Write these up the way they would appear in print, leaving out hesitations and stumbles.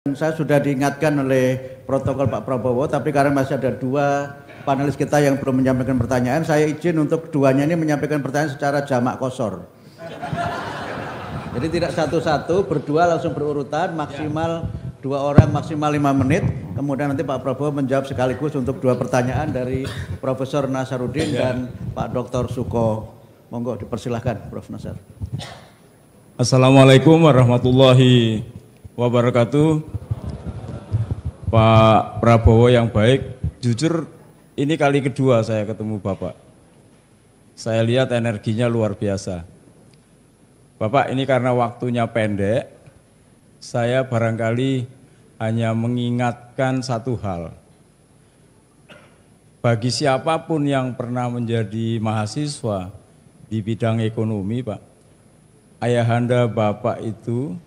Saya sudah diingatkan oleh protokol Pak Prabowo, tapi karena masih ada dua panelis kita yang belum menyampaikan pertanyaan, saya izin untuk keduanya ini menyampaikan pertanyaan secara jamak kosor. Jadi tidak satu-satu, berdua langsung berurutan, maksimal dua orang, maksimal 5 menit. Kemudian nanti Pak Prabowo menjawab sekaligus untuk dua pertanyaan dari Profesor Nasaruddin dan Pak Dr. Suko. Monggo dipersilahkan, Prof. Nasar. Assalamualaikum warahmatullahi wabarakatuh. Pak Prabowo yang baik, jujur ini kali kedua saya ketemu Bapak. Saya lihat energinya luar biasa. Bapak, ini karena waktunya pendek, saya barangkali hanya mengingatkan satu hal. Bagi siapapun yang pernah menjadi mahasiswa di bidang ekonomi, Pak, ayahanda Bapak itu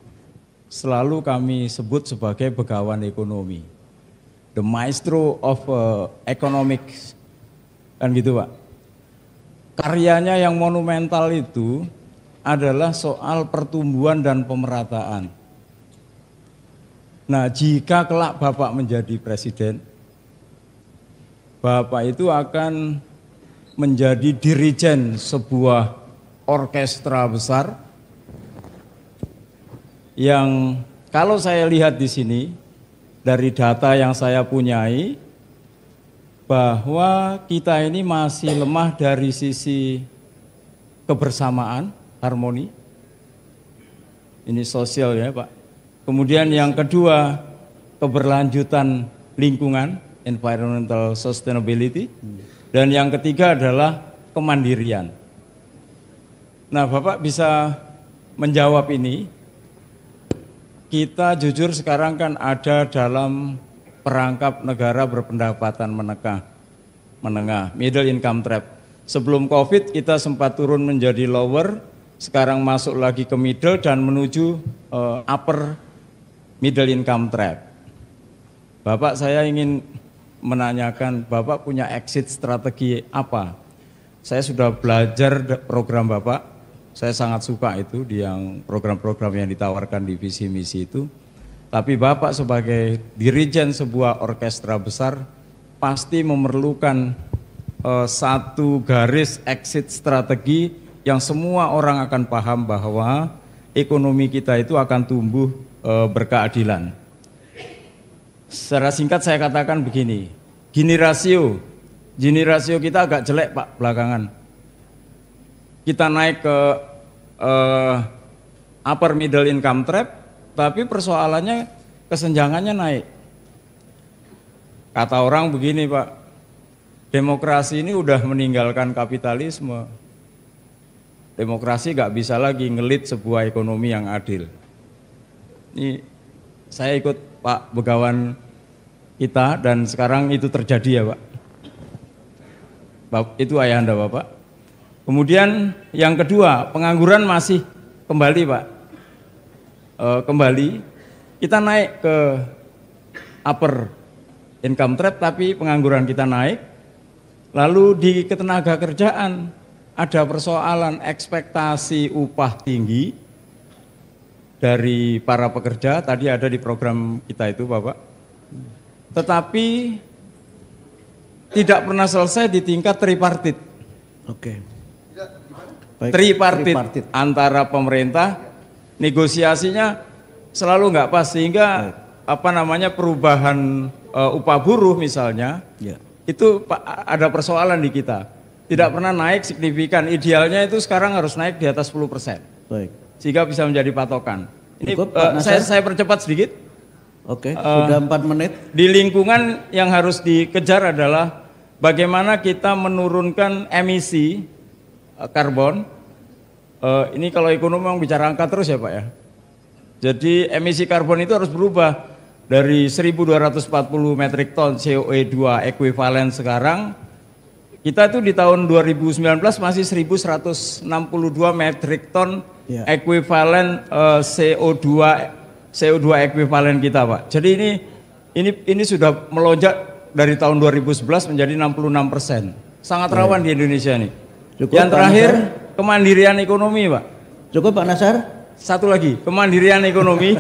selalu kami sebut sebagai begawan ekonomi, the maestro of economics, kan gitu Pak. Karyanya yang monumental itu adalah soal pertumbuhan dan pemerataan. Nah, jika kelak Bapak menjadi presiden, Bapak itu akan menjadi dirijen sebuah orkestra besar yang kalau saya lihat di sini dari data yang saya punyai bahwa kita ini masih lemah dari sisi kebersamaan, harmoni. Ini sosial ya, Pak. Kemudian yang kedua, keberlanjutan lingkungan, environmental sustainability. Dan yang ketiga adalah kemandirian. Nah, Bapak bisa menjawab ini. Kita jujur sekarang kan ada dalam perangkap negara berpendapatan menengah, middle income trap. Sebelum COVID kita sempat turun menjadi lower, sekarang masuk lagi ke middle dan menuju upper middle income trap. Bapak, saya ingin menanyakan, Bapak punya exit strategi apa? Saya sudah belajar program Bapak, saya sangat suka itu di yang program-program yang ditawarkan di visi misi itu. Tapi Bapak sebagai dirijen sebuah orkestra besar pasti memerlukan satu garis exit strategi yang semua orang akan paham bahwa ekonomi kita itu akan tumbuh berkeadilan. Secara singkat saya katakan begini, Gini rasio kita agak jelek Pak belakangan. Kita naik ke upper middle income trap, tapi persoalannya kesenjangannya naik. Kata orang begini Pak, demokrasi ini udah meninggalkan kapitalisme. Demokrasi gak bisa lagi ngelit sebuah ekonomi yang adil. Ini saya ikut Pak Begawan kita dan sekarang itu terjadi ya Pak. Itu ayahanda Bapak. Kemudian yang kedua, pengangguran masih kembali Pak. Kembali, kita naik ke upper income trap tapi pengangguran kita naik. Lalu di ketenaga kerjaan ada persoalan ekspektasi upah tinggi dari para pekerja, tadi ada di program kita itu Bapak. Tetapi tidak pernah selesai di tingkat tripartit. Oke. Baik, tripartit antara pemerintah, negosiasinya selalu nggak pas sehingga perubahan upah buruh misalnya, itu ada persoalan di kita. Tidak pernah naik signifikan. Idealnya itu sekarang harus naik di atas 10%. Baik. Sehingga bisa menjadi patokan. Ini Cukup, saya percepat sedikit. Oke, sudah 4 menit. Di lingkungan yang harus dikejar adalah bagaimana kita menurunkan emisi karbon. Ini kalau ekonomi memang bicara angka terus ya Pak ya. Jadi emisi karbon itu harus berubah dari 1.240 metric ton CO2 ekuivalen sekarang. Kita itu di tahun 2019 masih 1.162 metric ton ekuivalen CO2 ekuivalen kita Pak. Jadi ini sudah melonjak dari tahun 2011 menjadi 66%. Sangat rawan di Indonesia nih. Cukup, yang terakhir kemandirian ekonomi Pak. Cukup Pak Nasar? Satu lagi, kemandirian ekonomi.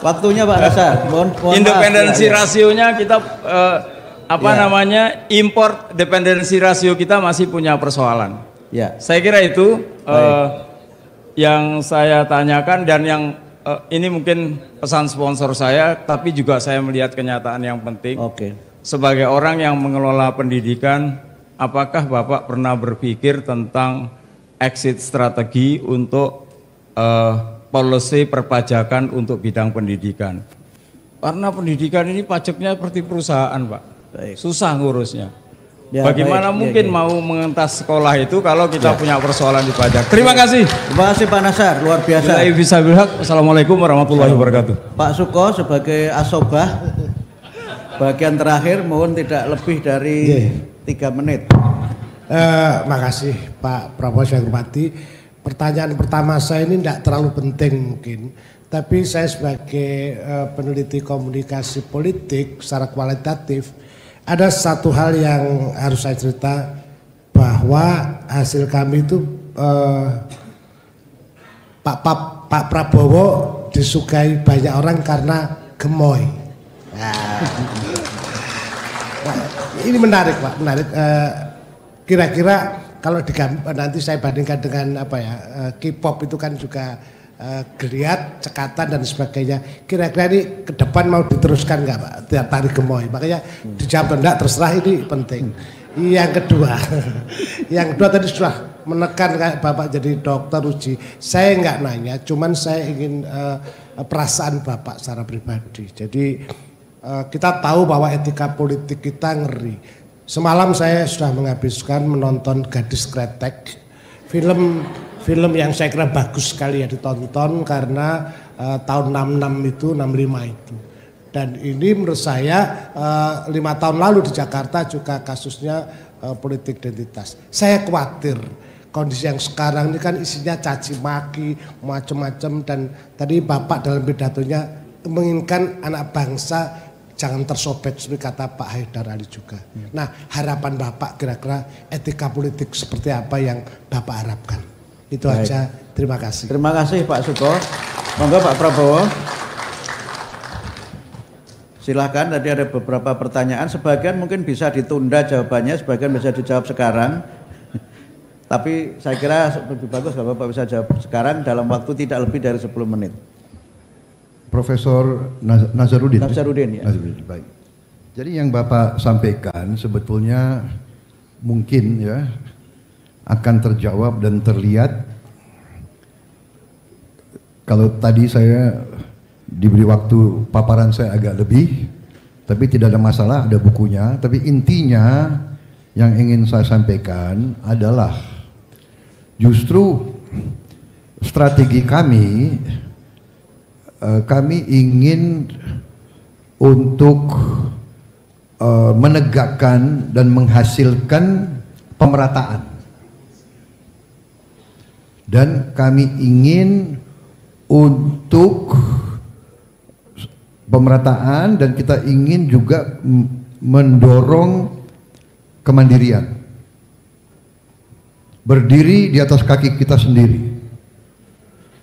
Waktunya Pak Nasar. Mohon Independensi maaf, rasionya kita namanya import dependensi rasio kita masih punya persoalan. Ya. Saya kira itu yang saya tanyakan dan yang ini mungkin pesan sponsor saya, tapi juga saya melihat kenyataan yang penting. Oke. Sebagai orang yang mengelola pendidikan, apakah Bapak pernah berpikir tentang exit strategi untuk policy perpajakan untuk bidang pendidikan? Karena pendidikan ini pajaknya seperti perusahaan, Pak. Baik. Susah ngurusnya. Ya, Bagaimana baik. mungkin mau mengentas sekolah itu kalau kita punya persoalan di pajak? Terima kasih. Terima kasih Pak Nasar, luar biasa. Assalamualaikum warahmatullahi wabarakatuh. Pak Suko sebagai asobah bagian terakhir mohon tidak lebih dari 3 menit. Makasih Pak Prabowo, saya hormati. Pertanyaan pertama saya ini tidak terlalu penting mungkin, tapi saya sebagai peneliti komunikasi politik secara kualitatif, ada satu hal yang harus saya cerita, bahwa hasil kami itu Pak Prabowo disukai banyak orang karena gemoy. Nah, ini menarik Pak, menarik. Kira-kira kalau nanti saya bandingkan dengan K-pop itu kan juga geliat, cekatan dan sebagainya. Kira-kira ini ke depan mau diteruskan nggak Pak? Tari gemoy. Makanya dijawab enggak, terserah, ini penting. Yang kedua tadi sudah menekan kayak Bapak jadi dokter uji. Saya nggak nanya, cuman saya ingin perasaan Bapak secara pribadi. Jadi kita tahu bahwa etika politik kita ngeri. Semalam saya sudah menghabiskan menonton Gadis Kretek, film yang saya kira bagus sekali ya ditonton karena tahun 66 itu, 65 itu. Dan ini menurut saya 5 tahun lalu di Jakarta juga kasusnya politik identitas. Saya khawatir kondisi yang sekarang ini kan isinya caci maki, macam-macam, dan tadi Bapak dalam pidatonya menginginkan anak bangsa jangan tersobek seperti kata Pak Haidar Ali juga. Nah, harapan Bapak kira-kira etika politik seperti apa yang Bapak harapkan? Itu baik. Aja. Terima kasih. Terima kasih Pak Suko. Monggo Pak Prabowo. Silahkan, tadi ada beberapa pertanyaan. Sebagian mungkin bisa ditunda jawabannya, sebagian bisa dijawab sekarang. Tapi saya kira lebih bagus kalau Bapak bisa jawab sekarang dalam waktu tidak lebih dari 10 menit. Profesor Nazarudin. Nazarudin, ya. Nazarudin, baik. Jadi yang Bapak sampaikan sebetulnya mungkin ya akan terjawab dan terlihat kalau tadi saya diberi waktu paparan saya agak lebih, tapi tidak ada masalah, ada bukunya. Tapi intinya yang ingin saya sampaikan adalah justru strategi kami ingin untuk menegakkan dan menghasilkan pemerataan, dan kami ingin untuk pemerataan dan kita ingin juga mendorong kemandirian, berdiri di atas kaki kita sendiri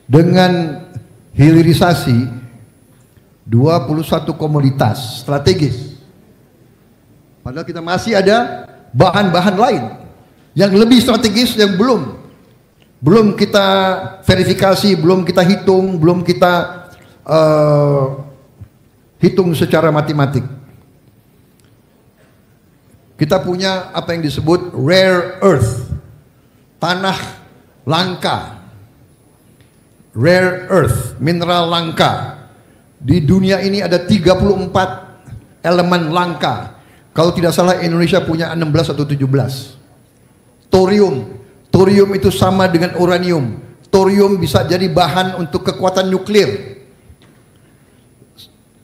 dengan hilirisasi 21 komoditas strategis. Padahal kita masih ada bahan-bahan lain yang lebih strategis yang belum kita verifikasi, belum kita hitung, belum kita hitung secara matematik. Kita punya apa yang disebut rare earth, tanah langka. Rare earth, mineral langka. Di dunia ini ada 34 elemen langka. Kalau tidak salah Indonesia punya 16 atau 17. Thorium itu sama dengan uranium. Thorium bisa jadi bahan untuk kekuatan nuklir.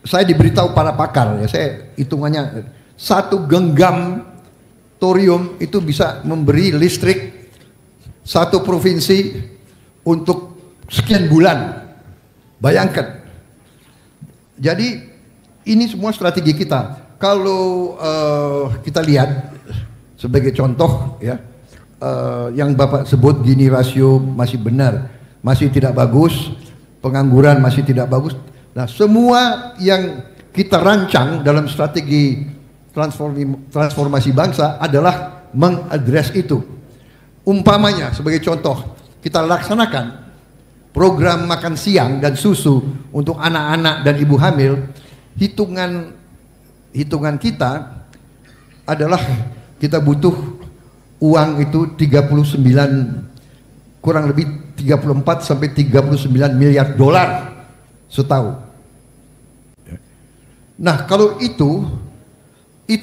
Saya diberitahu para pakar, ya, saya hitungannya 1 genggam thorium itu bisa memberi listrik 1 provinsi untuk sekian bulan. Bayangkan. Jadi ini semua strategi kita. Kalau kita lihat sebagai contoh ya, yang Bapak sebut Gini rasio masih benar, masih tidak bagus, pengangguran masih tidak bagus, Nah, semua yang kita rancang dalam strategi transformasi bangsa adalah mengadres itu. Umpamanya sebagai contoh, kita laksanakan program makan siang dan susu untuk anak-anak dan ibu hamil. Hitungan kita adalah kita butuh uang itu 39, kurang lebih 34 sampai 39 miliar dolar setahun. Nah, kalau itu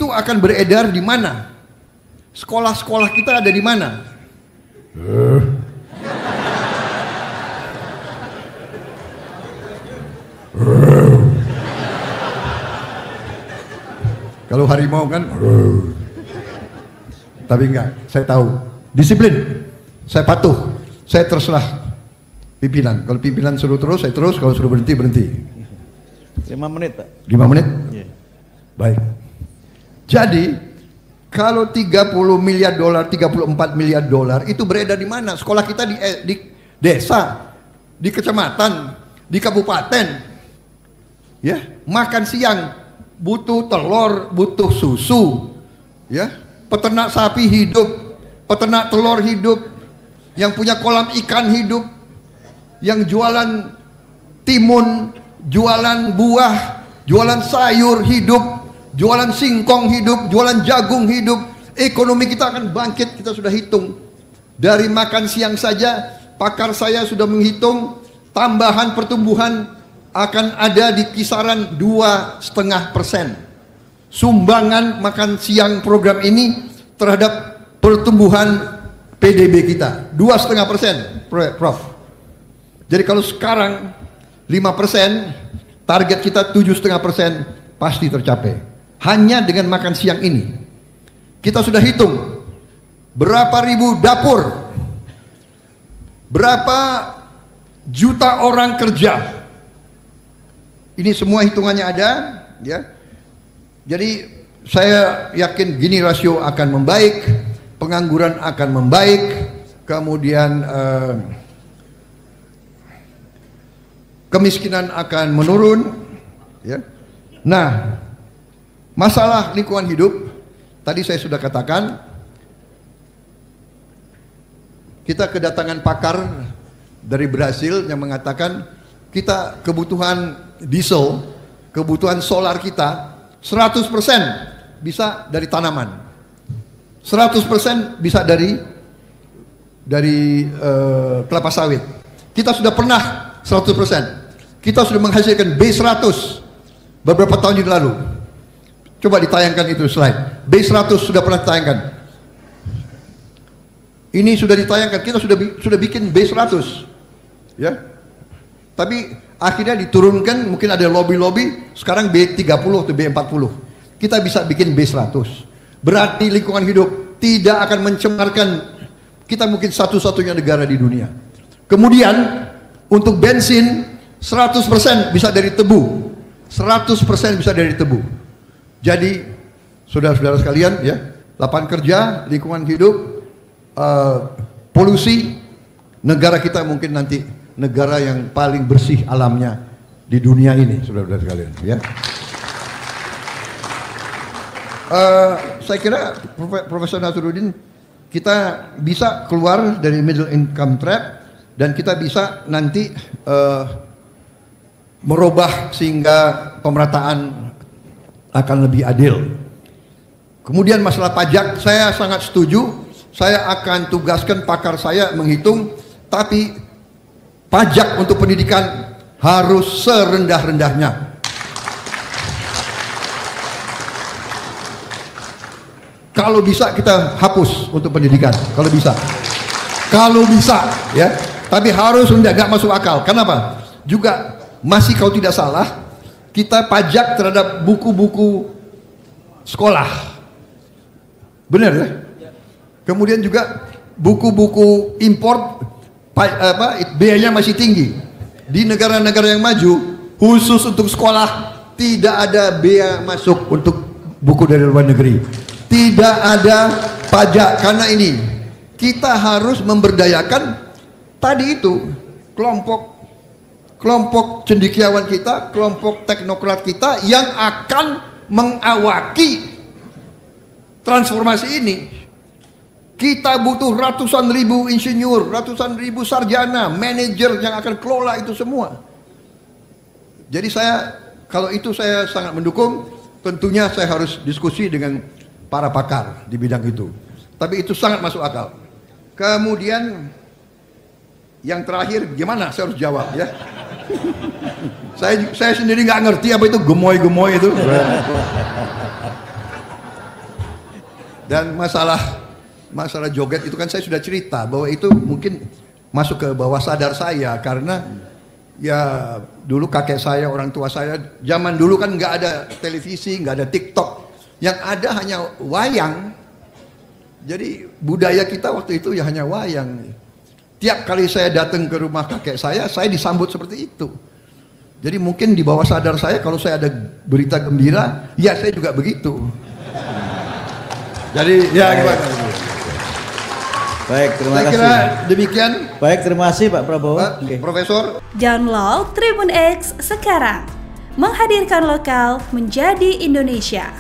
akan beredar di mana? Sekolah-sekolah kita ada di mana? Kalau harimau kan, tapi enggak, saya tahu disiplin, saya patuh, saya terserah pimpinan. Kalau pimpinan suruh terus, saya terus. Kalau suruh berhenti, berhenti. 5 menit, Pak. 5 menit? Iya. Baik. Jadi kalau 30 miliar dolar, 34 miliar dolar itu beredar di mana? Sekolah kita di desa, di kecamatan, di kabupaten. Ya, makan siang butuh telur, butuh susu. Ya, peternak sapi hidup, peternak telur hidup, yang punya kolam ikan hidup, yang jualan timun, jualan buah, jualan sayur hidup, jualan singkong hidup, jualan jagung hidup. Ekonomi kita akan bangkit. Kita sudah hitung dari makan siang saja, pakar saya sudah menghitung tambahan pertumbuhan akan ada di kisaran 2,5%. Sumbangan makan siang program ini terhadap pertumbuhan PDB kita 2,5%, Prof. Jadi kalau sekarang 5%, target kita 7,5% pasti tercapai. Hanya dengan makan siang ini. Kita sudah hitung berapa ribu dapur, berapa juta orang kerja. Ini semua hitungannya ada, ya. Jadi saya yakin gini rasio akan membaik, pengangguran akan membaik, kemudian kemiskinan akan menurun, ya. Nah, masalah lingkungan hidup tadi saya sudah katakan, kita kedatangan pakar dari Brasil yang mengatakan kita kebutuhan diesel, kebutuhan solar kita 100% bisa dari tanaman, 100% bisa dari kelapa sawit. Kita sudah pernah 100%. Kita sudah menghasilkan B100 beberapa tahun yang lalu. Coba ditayangkan itu slide. B100 sudah pernah ditayangkan. Ini sudah ditayangkan. Kita sudah bikin B100, ya. Tapi akhirnya diturunkan, mungkin ada lobby-lobby, sekarang B30 atau B40. Kita bisa bikin B100. Berarti lingkungan hidup tidak akan mencemarkan. Kita mungkin satu-satunya negara di dunia. Kemudian untuk bensin 100% bisa dari tebu. 100% bisa dari tebu. Jadi saudara-saudara sekalian, ya, lapangan kerja, lingkungan hidup, polusi, negara kita mungkin nanti negara yang paling bersih alamnya di dunia ini, saudara-saudara sekalian, ya. Saya kira Profesor Nasruddin, kita bisa keluar dari middle income trap dan kita bisa nanti merubah sehingga pemerataan akan lebih adil. Kemudian masalah pajak, saya sangat setuju. Saya akan tugaskan pakar saya menghitung, tapi pajak untuk pendidikan harus serendah-rendahnya. Kalau bisa kita hapus untuk pendidikan, kalau bisa, ya. Tapi harus rendah, gak masuk akal. Kenapa? Juga masih kalau tidak salah, kita pajak terhadap buku-buku sekolah, benar ya? Kemudian juga buku-buku import, biayanya masih tinggi. Di negara-negara yang maju, khusus untuk sekolah tidak ada biaya masuk untuk buku dari luar negeri. Tidak ada pajak. Karena ini kita harus memberdayakan tadi itu kelompok kelompok cendekiawan kita, kelompok teknokrat kita yang akan mengawaki transformasi ini. Kita butuh ratusan ribu insinyur, ratusan ribu sarjana, manajer yang akan kelola itu semua. Jadi kalau itu saya sangat mendukung. Tentunya saya harus diskusi dengan para pakar di bidang itu. Tapi itu sangat masuk akal. Kemudian yang terakhir, gimana saya harus jawab ya? Saya sendiri nggak ngerti apa itu gemoy-gemoy itu. Dan masalah joget itu kan saya sudah cerita bahwa itu mungkin masuk ke bawah sadar saya karena ya dulu kakek saya, orang tua saya zaman dulu kan nggak ada televisi, nggak ada TikTok, yang ada hanya wayang. Jadi budaya kita waktu itu ya hanya wayang. Tiap kali saya datang ke rumah kakek saya disambut seperti itu. Jadi mungkin di bawah sadar saya kalau saya ada berita gembira, ya saya juga begitu. Jadi ya gimana? Baik, terima kasih. Saya kira demikian. Baik, terima kasih Pak Prabowo. Pak Profesor. Download Tribun X sekarang. Menghadirkan lokal menjadi Indonesia.